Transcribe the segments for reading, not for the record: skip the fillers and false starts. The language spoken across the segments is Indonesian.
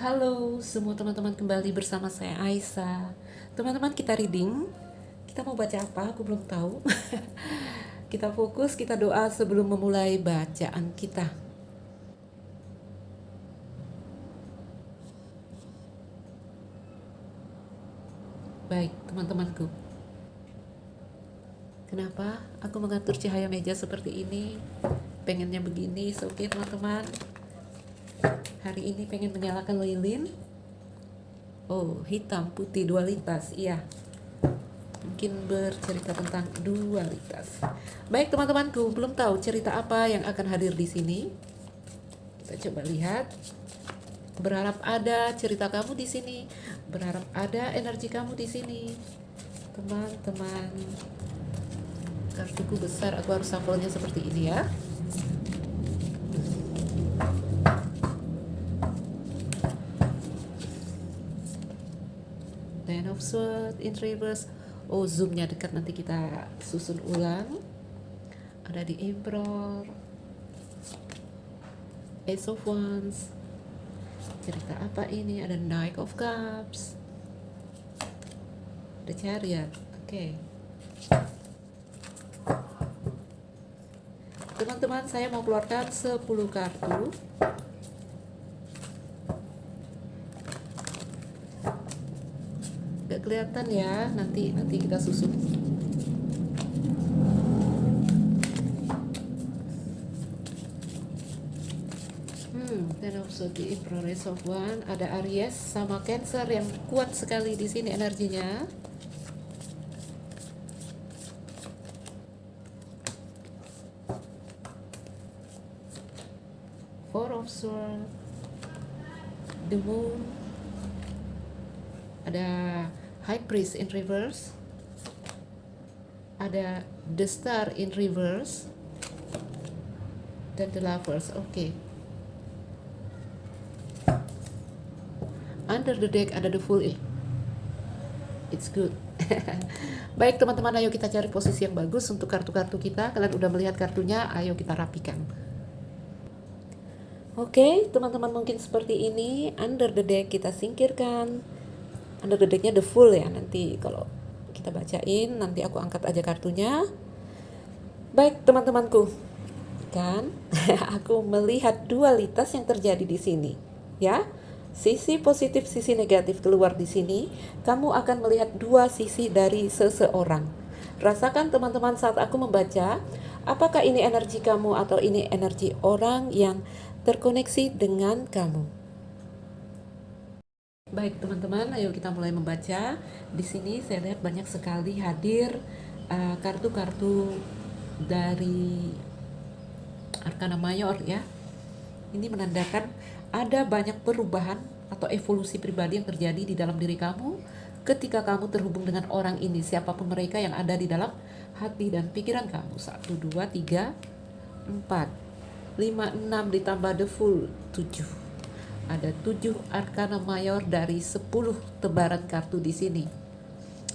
Halo semua teman-teman, kembali bersama saya Aisyah. Teman-teman, kita reading. Kita mau baca apa? Aku belum tahu. Kita fokus, kita doa sebelum memulai bacaan kita. Baik, teman-temanku. Kenapa aku mengatur cahaya meja seperti ini? Pengennya begini, oke teman-teman. Hari ini pengen menyalakan lilin. Oh, hitam, putih, dualitas. Iya, mungkin bercerita tentang dualitas. Baik teman-temanku, belum tahu cerita apa yang akan hadir di sini. Kita coba lihat. Berharap ada cerita kamu di sini, berharap ada energi kamu di sini, teman-teman. Kartuku besar, aku harus shuffle-nya seperti ini ya. Ten of Swords in reverse. Oh, zoomnya dekat, nanti kita susun ulang. Ada di Emperor, Ace of Wands. Cerita apa ini? Ada Knight of Cups, The Chariot. Oke. Teman-teman, saya mau keluarkan 10 kartu. Gak kelihatan ya, nanti kita susun. Ten of Swords di Emperor, Ace of Wands. Ada Aries sama Cancer yang kuat sekali di sini energinya. Four of Swords, the Moon. Ada High Priest in reverse. Ada The Star in reverse. Dan The Lovers. Oke. Under the deck ada The Fool. It's good. Baik teman-teman, ayo kita cari posisi yang bagus untuk kartu-kartu kita. Kalian udah melihat kartunya, ayo kita rapikan. Oke, teman-teman, mungkin seperti ini. Under the deck kita singkirkan. Under the decknya The Fool ya. Nanti kalau kita bacain, nanti aku angkat aja kartunya. Baik teman-temanku, kan aku melihat dualitas yang terjadi di sini ya. Sisi positif, sisi negatif keluar di sini. Kamu akan melihat dua sisi dari seseorang. Rasakan teman-teman saat aku membaca, apakah ini energi kamu atau ini energi orang yang terkoneksi dengan kamu. Baik teman-teman, ayo kita mulai membaca. Di sini saya lihat banyak sekali hadir kartu-kartu dari Arkana Mayor ya. Ini menandakan ada banyak perubahan atau evolusi pribadi yang terjadi di dalam diri kamu ketika kamu terhubung dengan orang ini, siapapun mereka yang ada di dalam hati dan pikiran kamu. 1, 2, 3, 4, 5, 6 ditambah The Fool 7. Ada 7 Arkana Mayor dari 10 tebaran kartu di sini.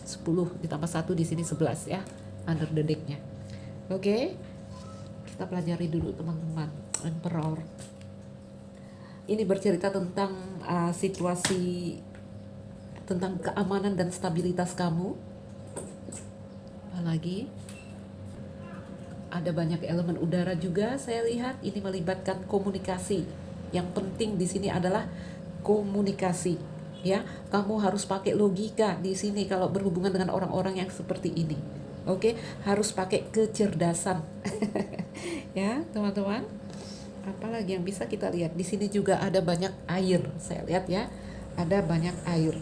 10 ditambah 1 di sini 11 ya, under the deck-nya. Oke. Kita pelajari dulu teman-teman. Emperor. Ini bercerita tentang situasi, tentang keamanan dan stabilitas kamu. Apalagi ada banyak elemen udara juga saya lihat. Ini melibatkan komunikasi. Yang penting di sini adalah komunikasi ya. Kamu harus pakai logika di sini kalau berhubungan dengan orang-orang yang seperti ini. Oke, harus pakai kecerdasan. Ya, teman-teman. Apalagi yang bisa kita lihat di sini juga ada banyak air. Saya lihat ya, ada banyak air.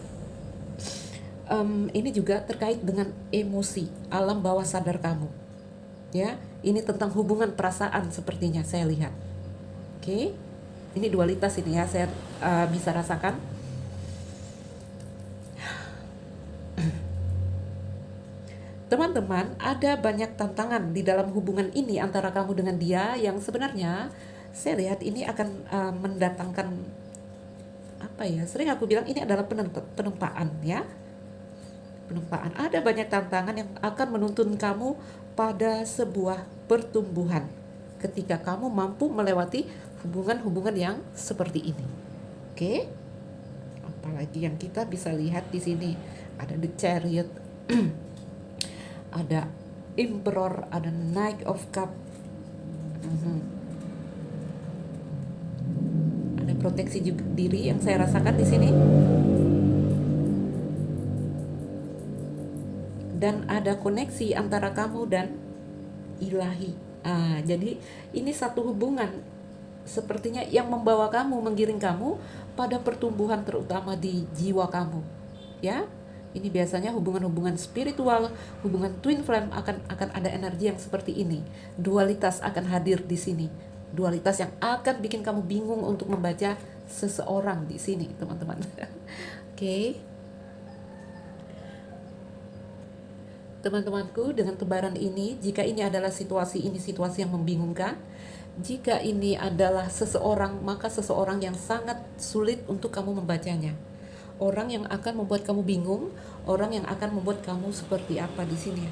Ini juga terkait dengan emosi, alam bawah sadar kamu. Ya, ini tentang hubungan perasaan sepertinya saya lihat. Oke, ini dualitas ini ya, saya bisa rasakan. Teman-teman, ada banyak tantangan di dalam hubungan ini antara kamu dengan dia yang sebenarnya saya lihat ini akan mendatangkan apa ya? Sering aku bilang ini adalah penempaan ya. Penempaan. Ada banyak tantangan yang akan menuntun kamu pada sebuah pertumbuhan ketika kamu mampu melewati hubungan-hubungan yang seperti ini. Oke? Apalagi yang kita bisa lihat di sini ada the Chariot, ada Emperor, ada Knight of Cup. Ada proteksi juga diri yang saya rasakan di sini. Dan ada koneksi antara kamu dan ilahi. Jadi ini satu hubungan sepertinya yang membawa kamu, menggiring kamu pada pertumbuhan terutama di jiwa kamu. Ya, ini biasanya hubungan-hubungan spiritual, hubungan twin flame akan ada energi yang seperti ini. Dualitas akan hadir di sini. Dualitas yang akan bikin kamu bingung untuk membaca seseorang di sini, teman-teman. Oke. Teman-temanku, dengan tebaran ini, jika ini adalah situasi yang membingungkan, jika ini adalah seseorang, maka seseorang yang sangat sulit untuk kamu membacanya. Orang yang akan membuat kamu bingung, orang yang akan membuat kamu seperti apa di sini?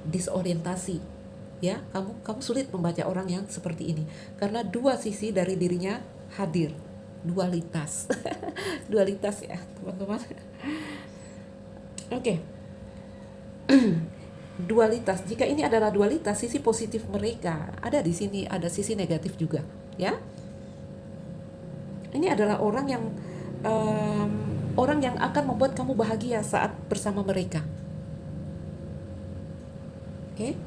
Disorientasi. Ya, kamu sulit membaca orang yang seperti ini karena dua sisi dari dirinya hadir. Dualitas. Dualitas ya, teman-teman. Oke. Dualitas, jika ini adalah dualitas, sisi positif mereka ada di sini, ada sisi negatif juga, ya. Ini adalah orang yang akan membuat kamu bahagia saat bersama mereka. Oke?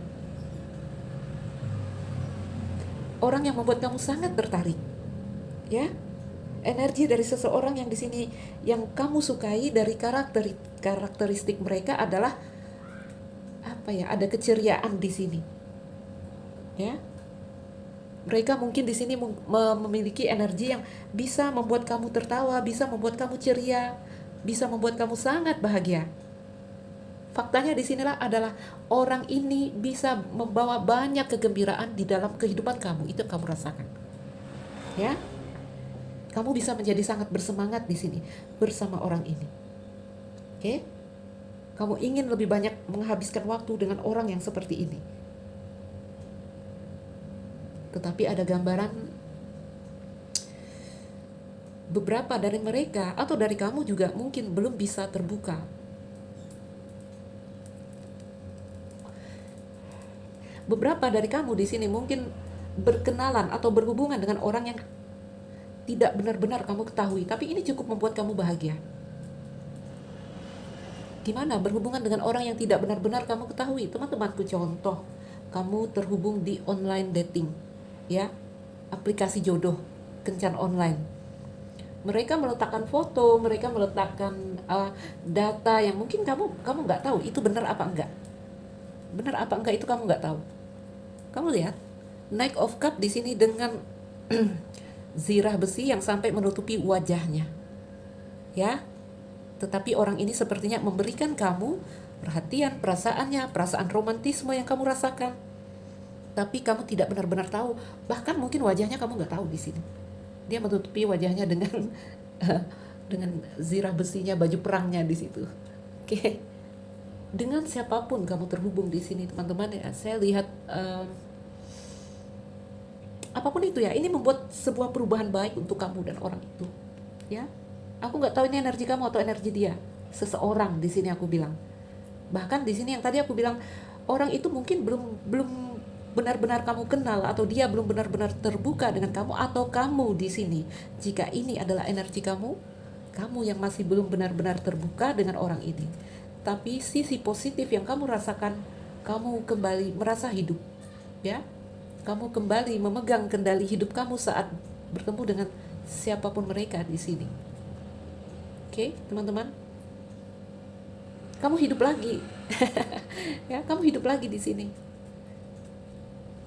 Orang yang membuat kamu sangat tertarik, ya. Energi dari seseorang yang di sini yang kamu sukai dari karakteristik mereka adalah ada keceriaan di sini. Ya. Mereka mungkin di sini memiliki energi yang bisa membuat kamu tertawa, bisa membuat kamu ceria, bisa membuat kamu sangat bahagia. Faktanya di sinilah adalah orang ini bisa membawa banyak kegembiraan di dalam kehidupan kamu, itu kamu rasakan. Ya. Kamu bisa menjadi sangat bersemangat di sini bersama orang ini. Oke? Kamu ingin lebih banyak menghabiskan waktu dengan orang yang seperti ini. Tetapi ada gambaran beberapa dari mereka atau dari kamu juga mungkin belum bisa terbuka. Beberapa dari kamu di sini mungkin berkenalan atau berhubungan dengan orang yang tidak benar-benar kamu ketahui, tapi ini cukup membuat kamu bahagia. Gimana berhubungan dengan orang yang tidak benar-benar kamu ketahui? Teman-temanku, contoh, kamu terhubung di online dating, ya, aplikasi jodoh, kencan online. Mereka meletakkan foto, mereka meletakkan data yang mungkin kamu nggak tahu itu benar apa enggak. Benar apa enggak itu kamu nggak tahu. Kamu lihat, Knight of Cup di sini dengan zirah besi yang sampai menutupi wajahnya, ya. Tetapi orang ini sepertinya memberikan kamu perhatian, perasaan romantisme yang kamu rasakan. Tapi kamu tidak benar-benar tahu, bahkan mungkin wajahnya kamu nggak tahu di sini. Dia menutupi wajahnya dengan zirah besinya, baju perangnya di situ. Oke. Dengan siapapun kamu terhubung di sini, teman-teman, ya, saya lihat apapun itu ya, ini membuat sebuah perubahan baik untuk kamu dan orang itu, ya. Aku nggak tahu ini energi kamu atau energi dia. Seseorang di sini aku bilang. Bahkan di sini yang tadi aku bilang, orang itu mungkin belum benar-benar kamu kenal atau dia belum benar-benar terbuka dengan kamu atau kamu di sini. Jika ini adalah energi kamu yang masih belum benar-benar terbuka dengan orang ini. Tapi sisi positif yang kamu rasakan, kamu kembali merasa hidup, ya. Kamu kembali memegang kendali hidup kamu saat bertemu dengan siapapun mereka di sini. Oke, teman-teman, kamu hidup lagi, ya, kamu hidup lagi di sini.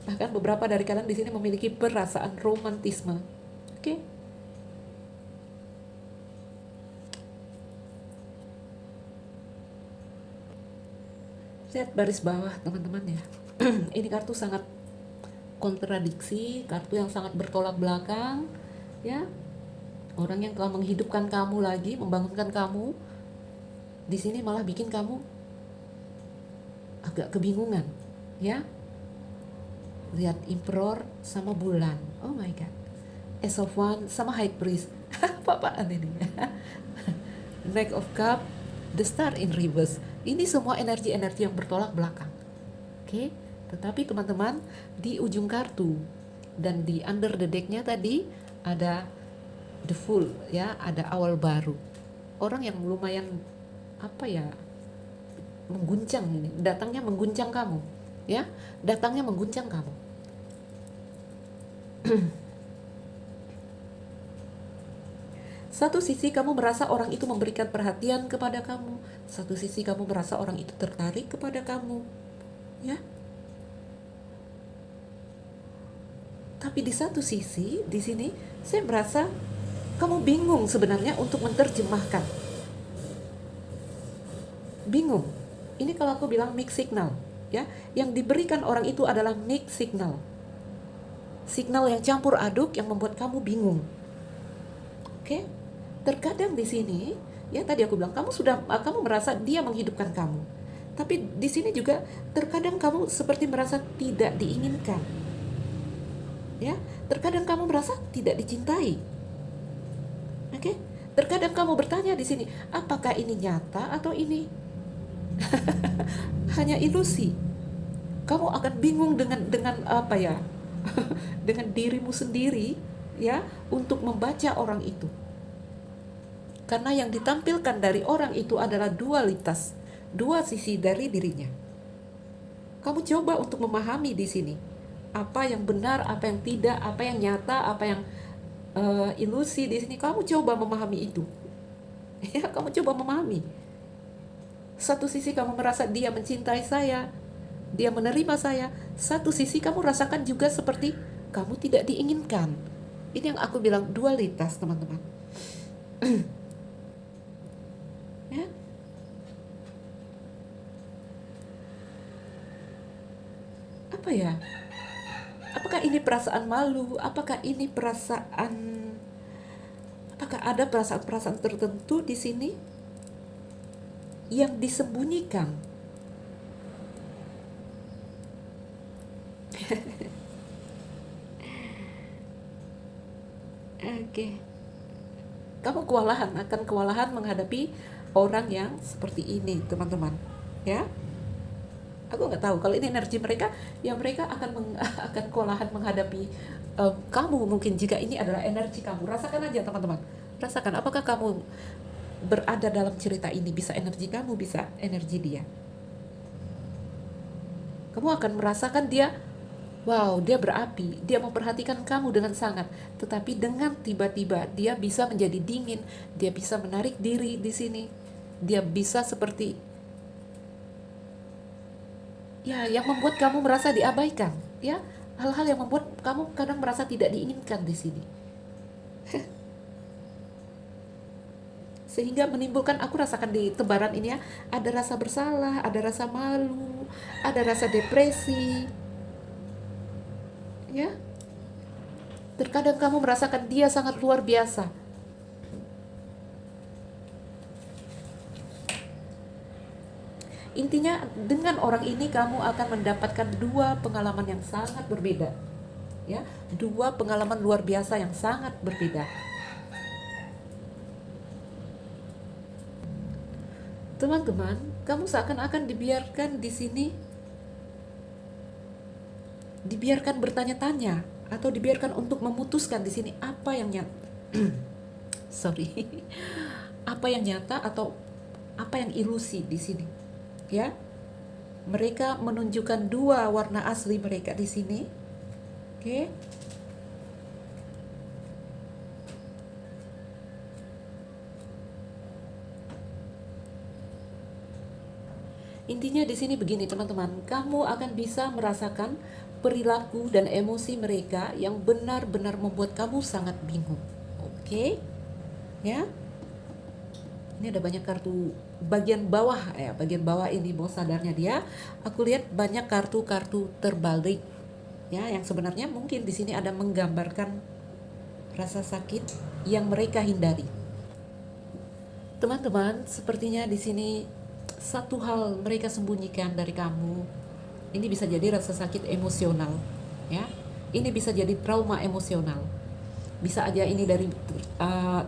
Bahkan beberapa dari kalian di sini memiliki perasaan romantisme. Oke, lihat baris bawah, teman-teman, ya. Ini kartu sangat kontradiksi, kartu yang sangat bertolak belakang, ya. Orang yang telah menghidupkan kamu lagi, membangunkan kamu, di sini malah bikin kamu agak kebingungan, ya. Lihat Emperor sama bulan, oh my god, Ace of Wands sama High Priest. Apa-apaan ini? Knight of Cup, the Star in reverse. Ini semua energi-energi yang bertolak belakang. Oke, tetapi teman-teman, di ujung kartu dan di under the deck-nya tadi ada the Fool, ya, ada awal baru. Orang yang lumayan apa ya, mengguncang ini, datangnya mengguncang kamu, ya, datangnya mengguncang kamu. Satu sisi kamu merasa orang itu memberikan perhatian kepada kamu, satu sisi kamu merasa orang itu tertarik kepada kamu, ya. Tapi di satu sisi, di sini saya merasa kamu bingung sebenarnya untuk menerjemahkan. Bingung. Ini kalau aku bilang mixed signal, ya. Yang diberikan orang itu adalah mixed signal. Signal yang campur aduk yang membuat kamu bingung. Oke? Terkadang di sini, ya tadi aku bilang kamu merasa dia menghidupkan kamu. Tapi di sini juga terkadang kamu seperti merasa tidak diinginkan. Ya, terkadang kamu merasa tidak dicintai. Oke? Terkadang kamu bertanya di sini, apakah ini nyata atau ini hanya ilusi? Kamu akan bingung dengan apa ya? Dengan dirimu sendiri, ya, untuk membaca orang itu. Karena yang ditampilkan dari orang itu adalah dualitas, dua sisi dari dirinya. Kamu coba untuk memahami di sini apa yang benar, apa yang tidak, apa yang nyata, apa yang ilusi di sini. Kamu coba memahami itu. Ya, kamu coba memahami. Satu sisi kamu merasa dia mencintai saya, dia menerima saya. Satu sisi kamu rasakan juga seperti kamu tidak diinginkan. Ini yang aku bilang dualitas, teman-teman. Ya. Apa ya? Apakah ini perasaan malu? Apakah ada perasaan-perasaan tertentu di sini yang disembunyikan? Oke. Kamu akan kewalahan menghadapi orang yang seperti ini, teman-teman. Ya. Aku nggak tahu kalau ini energi mereka, ya mereka akan kewalahan menghadapi kamu. Mungkin jika ini adalah energi kamu, rasakan aja, teman-teman. Rasakan apakah kamu berada dalam cerita ini, bisa energi kamu, bisa energi dia. Kamu akan merasakan dia, wow, dia berapi, dia memperhatikan kamu dengan sangat, tetapi dengan tiba-tiba dia bisa menjadi dingin, dia bisa menarik diri di sini, dia bisa seperti, ya, yang membuat kamu merasa diabaikan, ya, hal-hal yang membuat kamu kadang merasa tidak diinginkan di sini. Sehingga menimbulkan, aku rasakan di tebaran ini ya, ada rasa bersalah, ada rasa malu, ada rasa depresi. Ya. Terkadang kamu merasakan dia sangat luar biasa. Intinya dengan orang ini kamu akan mendapatkan dua pengalaman yang sangat berbeda. Ya, dua pengalaman luar biasa yang sangat berbeda. Teman-teman, kamu seakan-akan dibiarkan di sini, dibiarkan bertanya-tanya atau dibiarkan untuk memutuskan di sini apa yang nyata, apa yang nyata atau apa yang ilusi di sini, ya. Mereka menunjukkan dua warna asli mereka di sini, oke. Intinya di sini begini, teman-teman, kamu akan bisa merasakan perilaku dan emosi mereka yang benar-benar membuat kamu sangat bingung. Oke? Ya. Ini ada banyak kartu bagian bawah ya, bagian bawah ini bawah sadarnya dia. Aku lihat banyak kartu-kartu terbalik. Ya, yang sebenarnya mungkin di sini ada menggambarkan rasa sakit yang mereka hindari. Teman-teman, sepertinya di sini satu hal mereka sembunyikan dari kamu. Ini bisa jadi rasa sakit emosional, ya. Ini bisa jadi trauma emosional. Bisa aja ini dari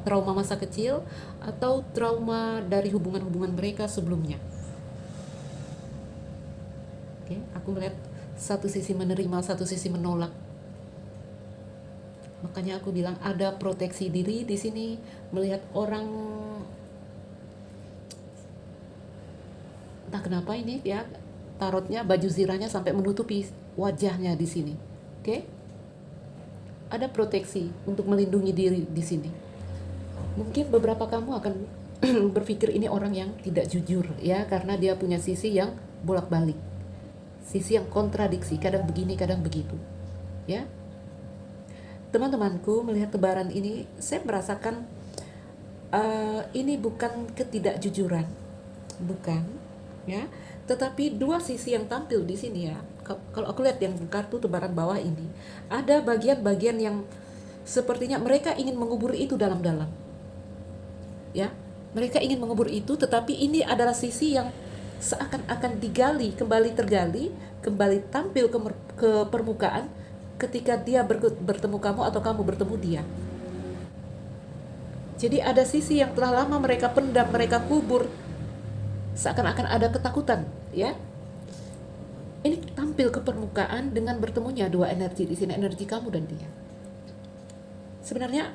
trauma masa kecil atau trauma dari hubungan-hubungan mereka sebelumnya. Oke, aku melihat satu sisi menerima, satu sisi menolak. Makanya aku bilang ada proteksi diri di sini, melihat orang entah kenapa ini ya tarotnya baju zirahnya sampai menutupi wajahnya di sini. Oke? Ada proteksi untuk melindungi diri di sini. Mungkin beberapa kamu akan berpikir ini orang yang tidak jujur ya, karena dia punya sisi yang bolak-balik. Sisi yang kontradiksi, kadang begini, kadang begitu. Ya. Teman-temanku melihat tebaran ini, saya merasakan ini bukan ketidakjujuran. Bukan, ya. Tetapi dua sisi yang tampil di sini ya. Kalau aku lihat yang kartu tebaran bawah ini, ada bagian-bagian yang sepertinya mereka ingin mengubur itu dalam-dalam. Ya, mereka ingin mengubur itu, tetapi ini adalah sisi yang seakan-akan digali, kembali tergali, kembali tampil ke permukaan ketika dia bertemu kamu atau kamu bertemu dia. Jadi ada sisi yang telah lama mereka pendam, mereka kubur, seakan-akan ada ketakutan, ya. Ini tampil ke permukaan dengan bertemunya dua energi di sini, energi kamu dan dia. Sebenarnya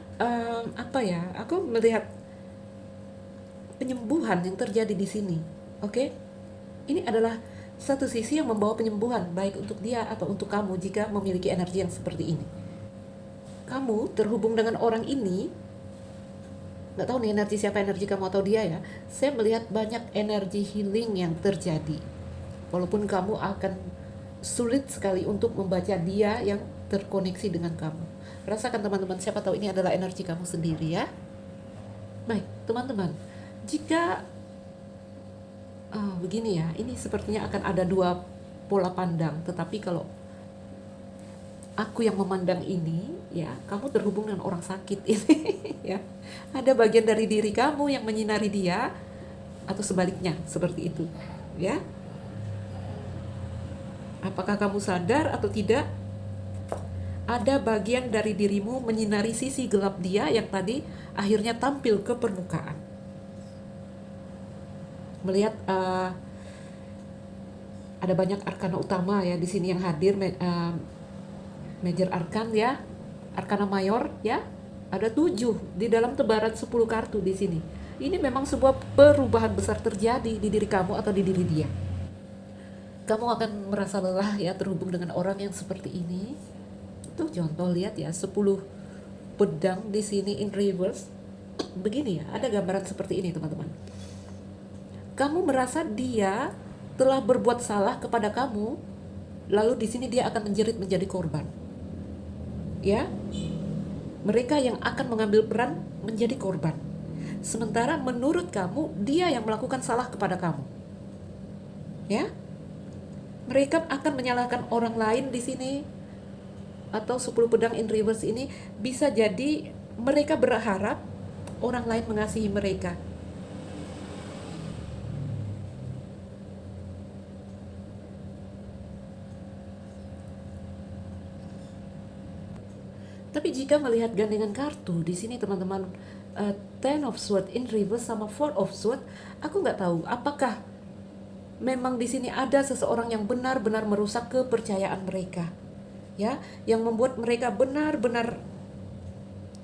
apa ya? Aku melihat penyembuhan yang terjadi di sini. Oke? Ini adalah satu sisi yang membawa penyembuhan baik untuk dia atau untuk kamu jika memiliki energi yang seperti ini. Kamu terhubung dengan orang ini, nggak tahu nih energi siapa, energi kamu atau dia ya. Saya melihat banyak energi healing yang terjadi. Walaupun kamu akan sulit sekali untuk membaca dia yang terkoneksi dengan kamu. Rasakan teman-teman, siapa tahu ini adalah energi kamu sendiri ya. Baik, teman-teman. Jika begini ya, ini sepertinya akan ada dua pola pandang. Tetapi kalau aku yang memandang ini, ya, kamu terhubung dengan orang sakit ini, ya. Ada bagian dari diri kamu yang menyinari dia, atau sebaliknya, seperti itu, ya. Apakah kamu sadar atau tidak? Ada bagian dari dirimu menyinari sisi gelap dia yang tadi akhirnya tampil ke permukaan. Melihat ada banyak arkana utama ya di sini yang hadir, major arkan ya, arkana mayor ya, ada 7 di dalam tebaran 10 kartu di sini. Ini memang sebuah perubahan besar terjadi di diri kamu atau di diri dia. Kamu akan merasa lelah ya terhubung dengan orang yang seperti ini. Itu contoh, lihat ya, 10 pedang di sini in reverse. Begini ya, ada gambaran seperti ini teman-teman. Kamu merasa dia telah berbuat salah kepada kamu, lalu di sini dia akan menjerit menjadi korban. Ya, mereka yang akan mengambil peran menjadi korban. Sementara menurut kamu dia yang melakukan salah kepada kamu. Ya, mereka akan menyalahkan orang lain di sini. Atau 10 pedang in reverse ini bisa jadi mereka berharap orang lain mengasihi mereka. Tapi jika melihat gandengan kartu di sini teman-teman, Ten of Swords in reverse sama Four of Swords, aku nggak tahu apakah memang di sini ada seseorang yang benar-benar merusak kepercayaan mereka, ya, yang membuat mereka benar-benar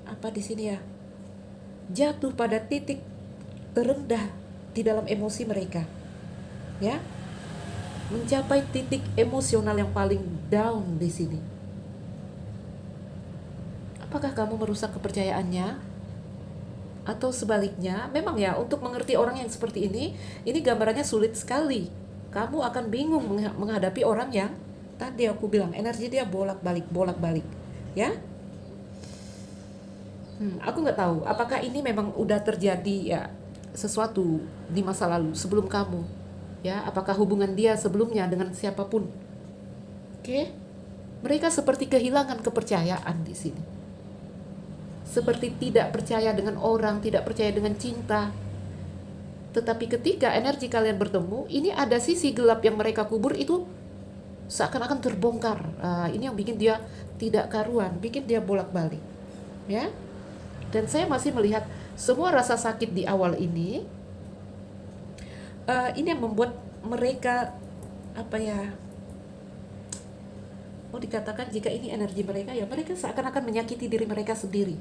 apa di sini ya, jatuh pada titik terendah di dalam emosi mereka, ya, mencapai titik emosional yang paling down di sini. Apakah kamu merusak kepercayaannya? Atau sebaliknya, memang ya untuk mengerti orang yang seperti ini gambarannya sulit sekali. Kamu akan bingung menghadapi orang yang tadi aku bilang energi dia bolak-balik, ya. Aku nggak tahu apakah ini memang udah terjadi ya sesuatu di masa lalu sebelum kamu, ya. Apakah hubungan dia sebelumnya dengan siapapun? Oke, mereka seperti kehilangan kepercayaan di sini. Seperti tidak percaya dengan orang, tidak percaya dengan cinta. Tetapi ketika energi kalian bertemu, ini ada sisi gelap yang mereka kubur itu seakan-akan terbongkar. Ini yang bikin dia tidak karuan, bikin dia bolak-balik. ya. Dan saya masih melihat semua rasa sakit di awal ini yang membuat mereka apa ya, mau dikatakan jika ini energi mereka, ya mereka seakan-akan menyakiti diri mereka sendiri.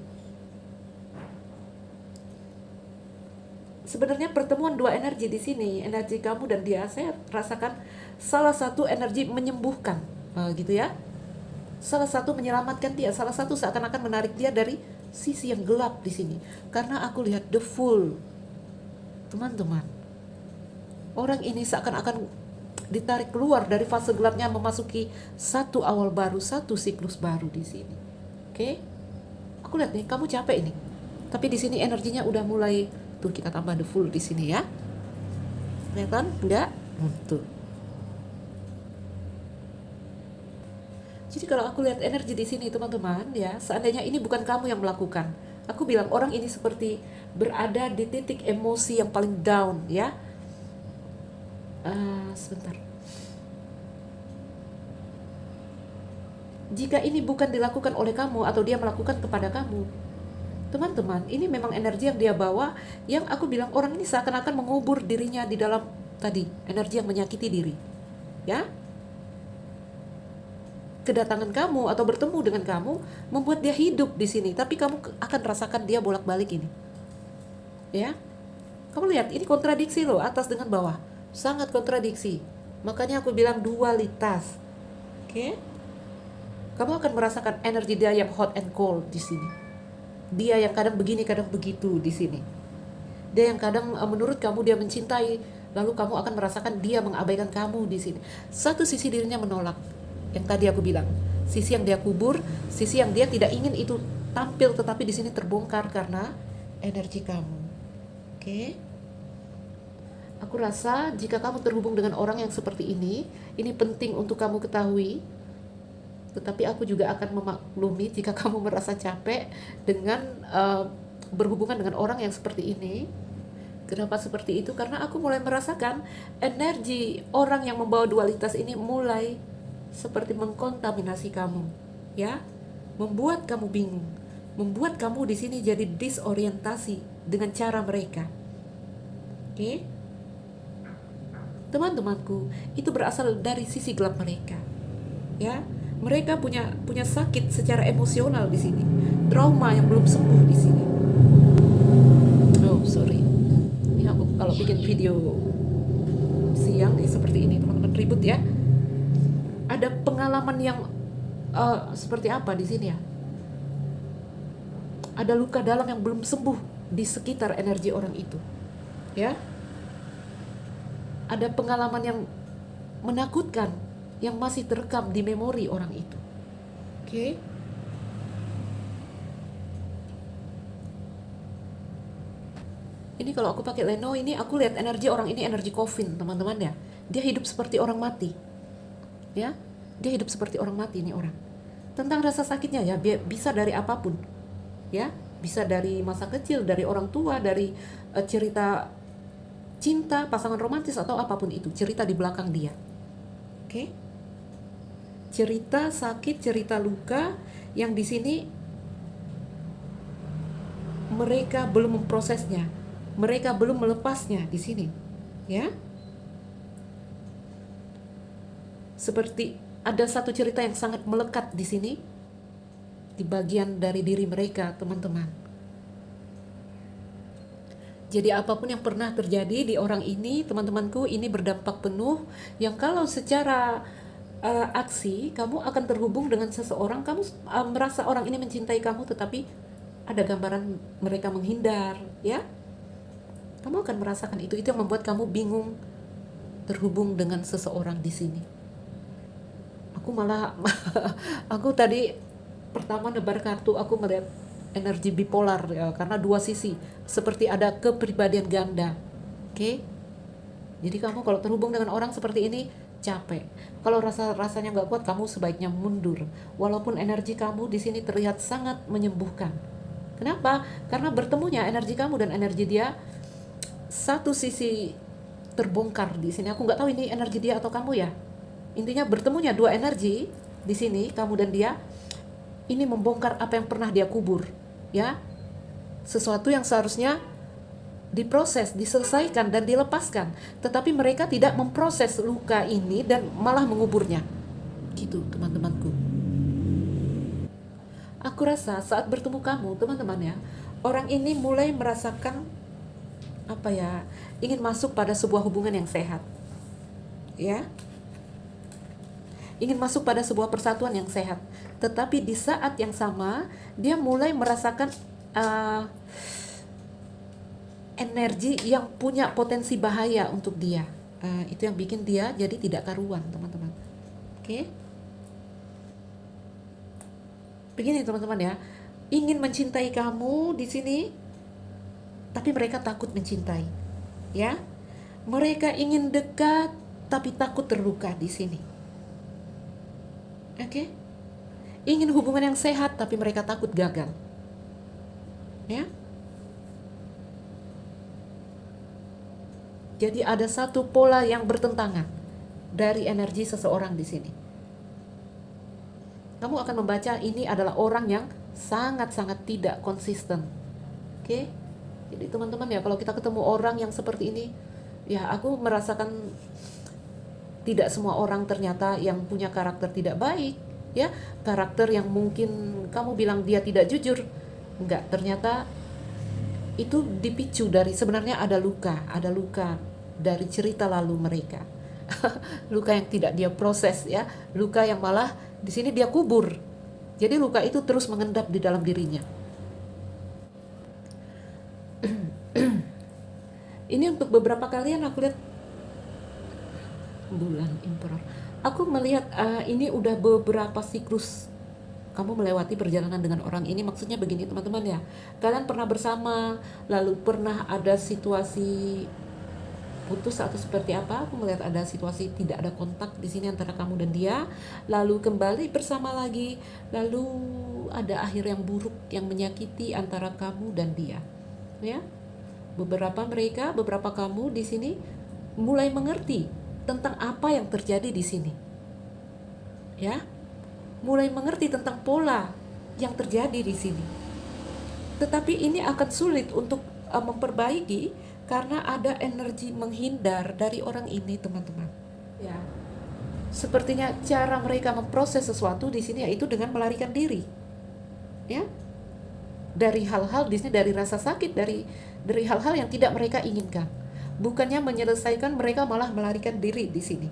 Sebenarnya pertemuan dua energi di sini, energi kamu dan dia, saya rasakan salah satu energi menyembuhkan, gitu ya. Salah satu menyelamatkan dia, salah satu seakan-akan menarik dia dari sisi yang gelap di sini. Karena aku lihat the full, teman-teman. Orang ini seakan-akan ditarik keluar dari fase gelapnya, memasuki satu awal baru, satu siklus baru di sini. Oke? Aku lihat nih, kamu capek ini. Tapi di sini energinya udah mulai tuh, kita tambah the full di sini ya. Kelihatan? Enggak? Tuh. Jadi kalau aku lihat energi di sini teman-teman ya, seandainya ini bukan kamu yang melakukan, aku bilang orang ini seperti berada di titik emosi yang paling down ya. Sebentar. Jika ini bukan dilakukan oleh kamu atau dia melakukan kepada kamu, teman-teman, ini memang energi yang dia bawa, yang aku bilang orang ini seakan-akan mengubur dirinya di dalam tadi, energi yang menyakiti diri. Ya? Kedatangan kamu atau bertemu dengan kamu membuat dia hidup di sini, tapi kamu akan rasakan dia bolak-balik ini. Ya? Kamu lihat, ini kontradiksi loh, atas dengan bawah. Sangat kontradiksi. Makanya aku bilang dualitas. Oke? Kamu akan merasakan energi dia yang hot and cold di sini. Dia yang kadang begini, kadang begitu di sini. Dia yang kadang menurut kamu dia mencintai, lalu kamu akan merasakan dia mengabaikan kamu di sini. Satu sisi dirinya menolak, yang tadi aku bilang, sisi yang dia kubur, sisi yang dia tidak ingin itu tampil, tetapi di sini terbongkar karena energi kamu. Oke? Aku rasa jika kamu terhubung dengan orang yang seperti ini penting untuk kamu ketahui. Tetapi aku juga akan memaklumi jika kamu merasa capek dengan berhubungan dengan orang yang seperti ini. Kenapa seperti itu? Karena aku mulai merasakan energi orang yang membawa dualitas ini mulai seperti mengkontaminasi kamu, ya, membuat kamu bingung, membuat kamu di sini jadi disorientasi dengan cara mereka. Oke? Teman-temanku, itu berasal dari sisi gelap mereka. Ya, mereka punya sakit secara emosional di sini, trauma yang belum sembuh di sini. Oh, sorry. Ini aku kalau bikin video siang nih seperti ini, teman-teman, ribut ya. Ada pengalaman yang seperti apa di sini ya? Ada luka dalam yang belum sembuh di sekitar energi orang itu. Ya. Ada pengalaman yang menakutkan yang masih terekam di memori orang itu. Oke? Ini kalau aku pakai Leno ini, aku lihat energi orang ini energi coffin, teman-teman ya. Dia hidup seperti orang mati. Ya? Dia hidup seperti orang mati ini orang. Tentang rasa sakitnya ya, bisa dari apapun. Ya? Bisa dari masa kecil, dari orang tua, dari cerita cinta, pasangan romantis atau apapun itu, cerita di belakang dia. Oke? Cerita sakit, cerita luka yang di sini mereka belum memprosesnya, mereka belum melepasnya di sini, ya. Seperti ada satu cerita yang sangat melekat di sini, di bagian dari diri mereka, teman-teman. Jadi apapun yang pernah terjadi di orang ini, teman-temanku, ini berdampak penuh, yang kalau secara aksi kamu akan terhubung dengan seseorang, kamu merasa orang ini mencintai kamu, tetapi ada gambaran mereka menghindar, ya. Kamu akan merasakan itu yang membuat kamu bingung terhubung dengan seseorang di sini. Aku malah aku tadi pertama nebar kartu, aku melihat energi bipolar ya, karena dua sisi, seperti ada kepribadian ganda. Oke? Jadi kamu kalau terhubung dengan orang seperti ini capek. Kalau rasanya nggak kuat, kamu sebaiknya mundur. Walaupun energi kamu di sini terlihat sangat menyembuhkan. Kenapa? Karena bertemunya energi kamu dan energi dia, satu sisi terbongkar di sini. Aku nggak tahu ini energi dia atau kamu ya. Intinya bertemunya dua energi di sini, kamu dan dia. Ini membongkar apa yang pernah dia kubur. ya. Sesuatu yang seharusnya diproses, diselesaikan dan dilepaskan, tetapi mereka tidak memproses luka ini dan malah menguburnya. Gitu, teman-temanku. Aku rasa saat bertemu kamu, teman-teman ya, orang ini mulai merasakan apa ya, ingin masuk pada sebuah hubungan yang sehat. Ya. Ingin masuk pada sebuah persatuan yang sehat. Tetapi di saat yang sama, dia mulai merasakan energi yang punya potensi bahaya untuk dia. Itu yang bikin dia jadi tidak karuan, teman-teman. Oke? Begini, teman-teman ya. Ingin mencintai kamu di sini, tapi mereka takut mencintai. Ya. Mereka ingin dekat, tapi takut terluka di sini. Oke? Ingin hubungan yang sehat, tapi mereka takut gagal. Ya. Jadi ada satu pola yang bertentangan dari energi seseorang di sini. Kamu akan membaca ini adalah orang yang sangat-sangat tidak konsisten. Oke? Jadi teman-teman ya, kalau kita ketemu orang yang seperti ini, ya aku merasakan tidak semua orang ternyata yang punya karakter tidak baik, ya. Karakter yang mungkin kamu bilang dia tidak jujur. Enggak, ternyata itu dipicu dari sebenarnya ada luka dari cerita lalu mereka. Luka yang tidak dia proses, ya, luka yang malah di sini dia kubur. Jadi luka itu terus mengendap di dalam dirinya. Ini untuk beberapa kalian aku lihat bulan Emperor. Aku melihat ini udah beberapa siklus kamu melewati perjalanan dengan orang ini. Maksudnya begini, teman-teman ya. Kalian pernah bersama, lalu pernah ada situasi putus atau seperti apa. Aku melihat ada situasi tidak ada kontak di sini antara kamu dan dia, lalu kembali bersama lagi, lalu ada akhir yang buruk yang menyakiti antara kamu dan dia. Ya. Beberapa kamu di sini mulai mengerti tentang apa yang terjadi di sini. Ya. Mulai mengerti tentang pola yang terjadi di sini. Tetapi ini akan sulit untuk memperbaiki karena ada energi menghindar dari orang ini, teman-teman. Ya. Sepertinya cara mereka memproses sesuatu di sini yaitu dengan melarikan diri. Ya. Dari hal-hal di sini, dari rasa sakit, dari hal-hal yang tidak mereka inginkan. Bukannya menyelesaikan, mereka malah melarikan diri di sini.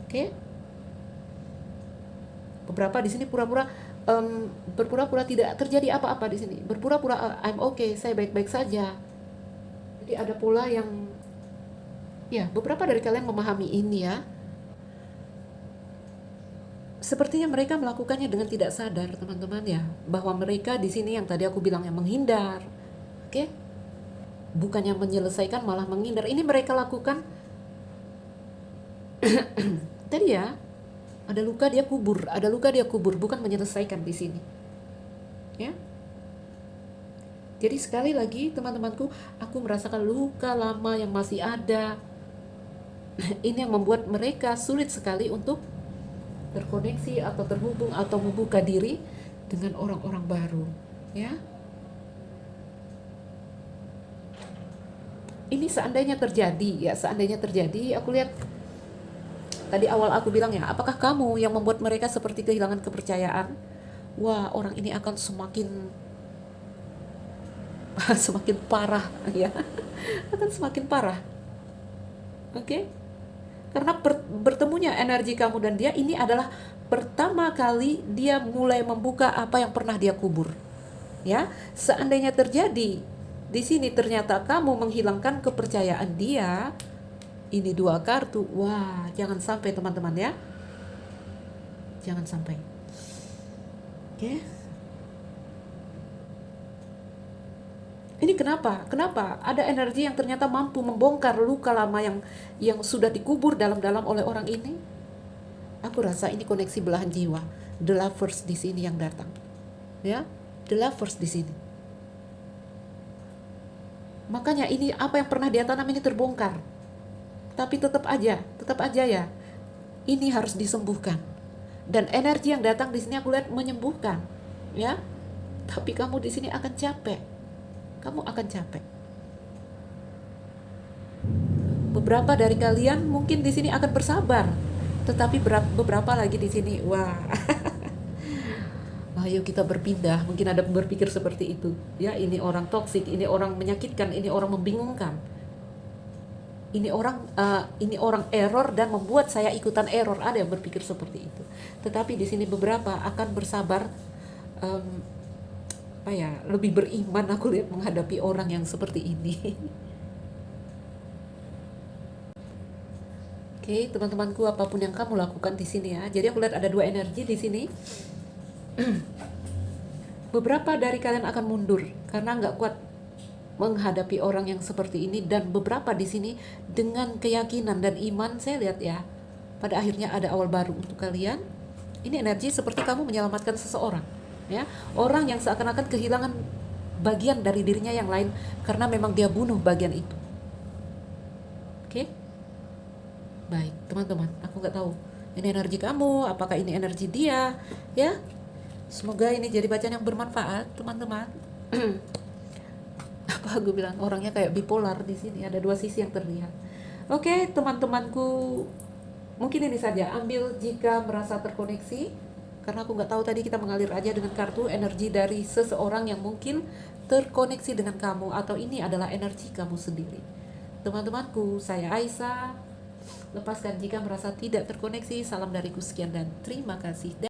Oke? Beberapa di sini berpura-pura tidak terjadi apa-apa di sini. Berpura-pura I'm okay, saya baik-baik saja. Jadi ada pola yang ya, beberapa dari kalian memahami ini ya. Sepertinya mereka melakukannya dengan tidak sadar, teman-teman ya, bahwa mereka di sini yang tadi aku bilang yang menghindar. Oke? Bukannya menyelesaikan malah menghindar. Ini mereka lakukan tadi ya. Ada luka dia kubur, bukan menyelesaikan di sini. Ya. Jadi sekali lagi teman-temanku, aku merasakan luka lama yang masih ada. Ini yang membuat mereka sulit sekali untuk terkoneksi atau terhubung atau membuka diri dengan orang-orang baru, ya. Ini seandainya terjadi, aku lihat tadi awal aku bilang ya, apakah kamu yang membuat mereka seperti kehilangan kepercayaan? Wah, orang ini akan semakin parah ya. Akan semakin parah. Oke? Karena bertemunya energi kamu dan dia ini adalah pertama kali dia mulai membuka apa yang pernah dia kubur. Ya, seandainya terjadi di sini ternyata kamu menghilangkan kepercayaan dia, ini 2 kartu. Wah, jangan sampai teman-teman ya. Jangan sampai. Oke. Ini kenapa? Ada energi yang ternyata mampu membongkar luka lama yang sudah dikubur dalam-dalam oleh orang ini. Aku rasa ini koneksi belahan jiwa. The lovers di sini yang datang. Ya, the lovers di sini. Makanya ini apa yang pernah dia tanam ini terbongkar. Tapi tetap aja ya. Ini harus disembuhkan. Dan energi yang datang di sini aku lihat menyembuhkan, ya. tapi kamu di sini akan capek. Kamu akan capek. Beberapa dari kalian mungkin di sini akan bersabar, tetapi beberapa lagi di sini, wah, ayo kita berpindah. Mungkin ada berpikir seperti itu. Ya, ini orang toksik, ini orang menyakitkan, ini orang membingungkan. Ini orang error dan membuat saya ikutan error. Ada yang berpikir seperti itu. Tetapi di sini beberapa akan bersabar, lebih beriman aku lihat menghadapi orang yang seperti ini. Oke, teman-temanku, apapun yang kamu lakukan di sini ya. Jadi aku lihat ada dua energi di sini. Beberapa dari kalian akan mundur karena nggak kuat menghadapi orang yang seperti ini, dan beberapa di sini dengan keyakinan dan iman. Saya lihat ya, pada akhirnya ada awal baru untuk kalian. Ini energi seperti kamu menyelamatkan seseorang, ya, orang yang seakan-akan kehilangan bagian dari dirinya yang lain karena memang dia bunuh bagian itu. Oke, baik teman-teman, aku nggak tahu ini energi kamu, apakah ini energi dia, ya. Semoga ini jadi bacaan yang bermanfaat, teman-teman. Apa aku bilang, orangnya kayak bipolar di sini, ada dua sisi yang terlihat. Oke, teman-temanku, mungkin ini saja. Ambil jika merasa terkoneksi, karena aku nggak tahu tadi kita mengalir aja dengan kartu energi dari seseorang yang mungkin terkoneksi dengan kamu, atau ini adalah energi kamu sendiri. Teman-temanku, saya Aisyah. Lepaskan jika merasa tidak terkoneksi. Salam dariku, sekian dan terima kasih.